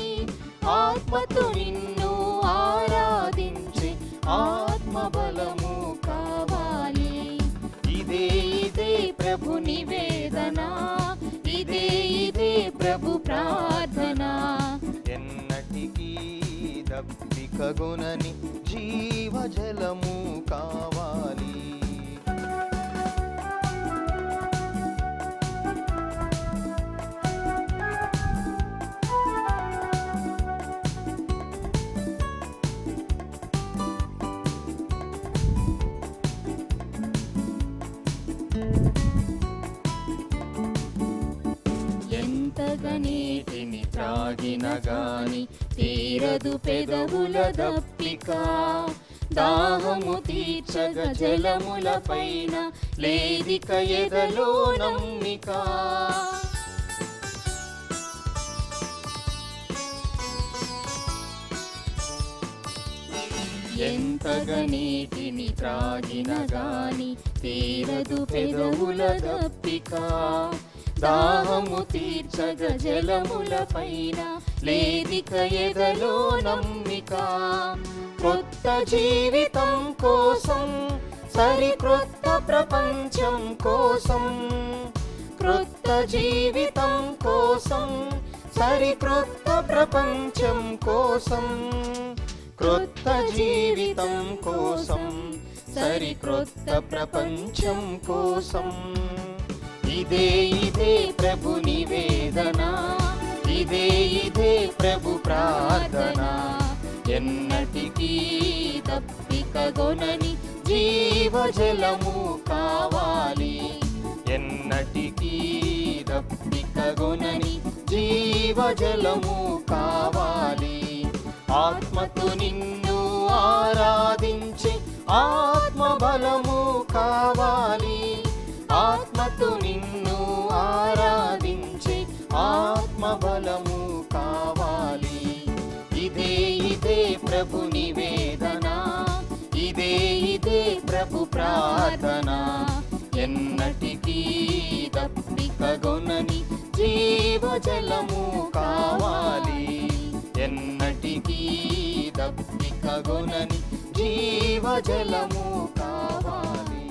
ఆత్మతో నిన్ను ఆరాధించే ఆత్మబలము కావాలి. ఇదే ప్రభు నివేదన, ఇదే ప్రభు ప్రార్థన. ఎన్నటికీ దప్పికగొనని జీవజలము కావాలి. నీటిని త్రాగిన గాని తీరదు పెదవుల దప్పిక. దాహము తీర్చగ జలముల పైన లేదిక ఎదలో నమ్మిక. ఎంతగా నీటిని త్రాగిన గాని తీరదు పెదవుల దప్పిక. దాహము తీర్చగ జలముల పైన లేదిక ఎదలో నమ్మిక. కొత్త జీవితం కోసం, సరికొత్త ప్రపంచం కోసం. క్రొత్త జీవితం కోసం, సరికొత్త ప్రపంచం కోసం. క్రొత్త జీవితం కోసం, సరికొత్త ప్రపంచం కోసం. ఇదే ప్రభు నివేదన, ఇదే ప్రభు ప్రార్థన. ఎన్నటికీ తప్పికగొనని జీవజలము కావాలి. ఎన్నటికీ తప్పికగొనని జీవజలము కావాలి. ఆత్మతో నిన్ను ఆరాధించే ఆత్మబలము కావాలి. ఆత్మతో నిన్ను ఆరాధించే ఆత్మబలము కావాలి. ఇదే ఇదే ప్రభు నివేదన, ఇదే ఇదే ప్రభు ప్రార్థన. ఎన్నటికీ దప్పికగొనని జీవజలము కావాలి. ఎన్నటికీ దప్పికగొనని జీవజలము కావాలి.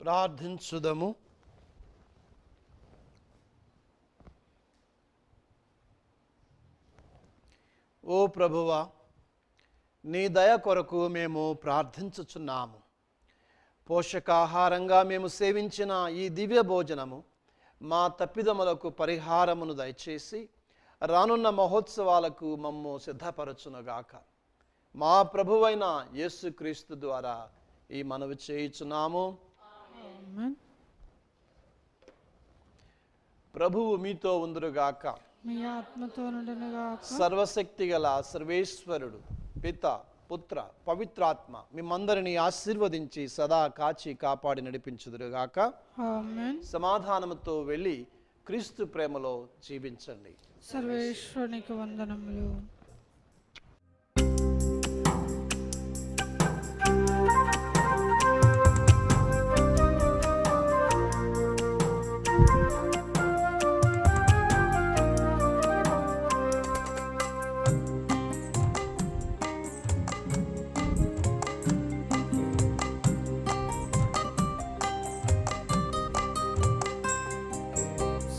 ప్రార్థించుదము. ఓ ప్రభువా, నీ దయ కొరకు మేము ప్రార్థించుచున్నాము. పోషకాహారంగా మేము సేవించిన ఈ దివ్య భోజనము మా తప్పిదములకు పరిహారమును దయచేసి రానున్న మహోత్సవాలకు మమ్ము సిద్ధపరచునుగాక. మా ప్రభువైన యేసుక్రీస్తు ద్వారా ఈ మనవి చేయుచున్నాము. ఆమేన్. ప్రభువు మీతో ఉందురుగాక. మీ ఆత్మతో నుండినగాక. సర్వశక్తి గల సర్వేశ్వరుడు పిత పుత్ర పవిత్రాత్మ మిమ్మందరినీ ఆశీర్వదించి సదా కాచి కాపాడి నడిపించుదురుగాక. ఆమేన్. సమాధానముతో వెళ్ళి క్రీస్తు ప్రేమలో జీవించండి. సర్వేశ్వరునికి వందనములు.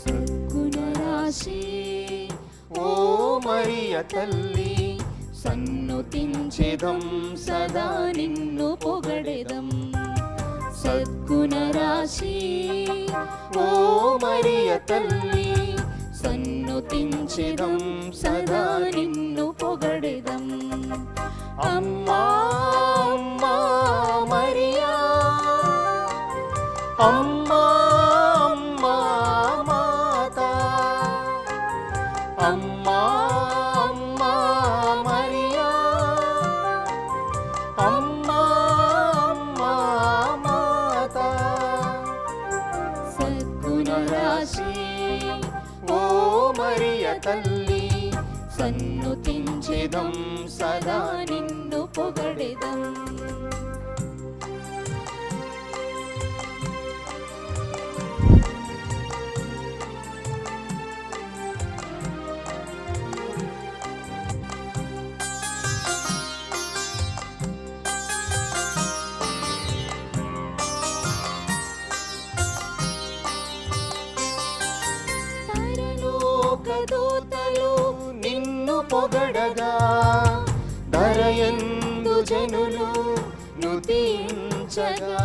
సద్గుణరాశి ఓ మరియ తల్లి, సన్నుతించెదం సదా నిన్ను పొగడెదం. సద్గుణరాశి ఓ మరియ తల్లి, సన్నుతించెదం సదా నిన్ను పొగడెదం. అమ్మా అమ్మా మరియా, అమ్మా అమ్మా మాతా, అమ్మా అమ్మా మరియా, అమ్మా అమ్మా మాతా. సద్గుణరాశి ఓ మరియ తల్లి, సన్నుతించెదం సదా నిన్ను పొగడెదం. పరలోకదూతలు నిన్ను పొగడగా, ధరయందు జనులు నుతించగా.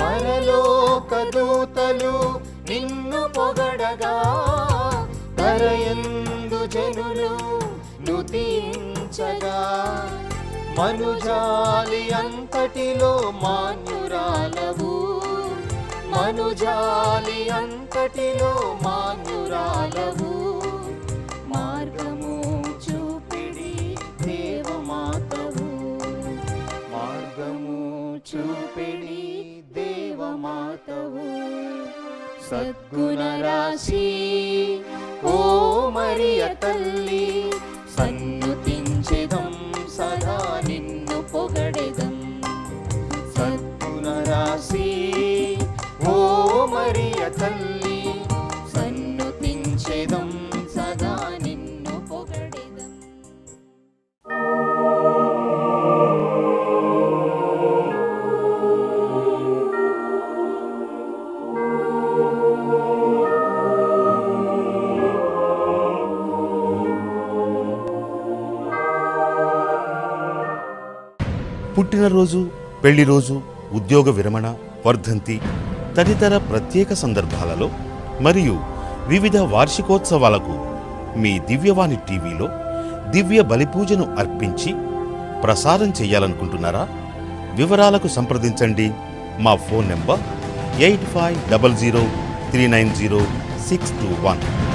పరలోకదూతలు నిన్ను పొగడగా, ధరయందు జనులు నుతించగా. మనుజాలి అంతటిలో మాన్యురాలవు, మనుజాలి అంతటిలో మాన్యురాలవు. మార్గము చూపిడి దేవమాతవు, మార్గము చూపిడి దేవమాతవు. సద్గుణరాశి ఓ మరియ తల్లి, సన్నుతించెదం సదా నిన్ను పొగడెదం. సద్గుణరాశి ఓ మరియ తల్లి, సన్నుతించెదం సదా నిన్ను పొగడెదం. పుట్టినరోజు, పెళ్లి రోజు, ఉద్యోగ విరమణ, వర్ధంతి తదితర ప్రత్యేక సందర్భాలలో మరియు వివిధ వార్షికోత్సవాలకు మీ దివ్యవాణి టీవీలో దివ్య బలిపూజను అర్పించి ప్రసారం చేయాలనుకుంటున్నారా? వివరాలకు సంప్రదించండి మా ఫోన్ నెంబర్ 8500390621.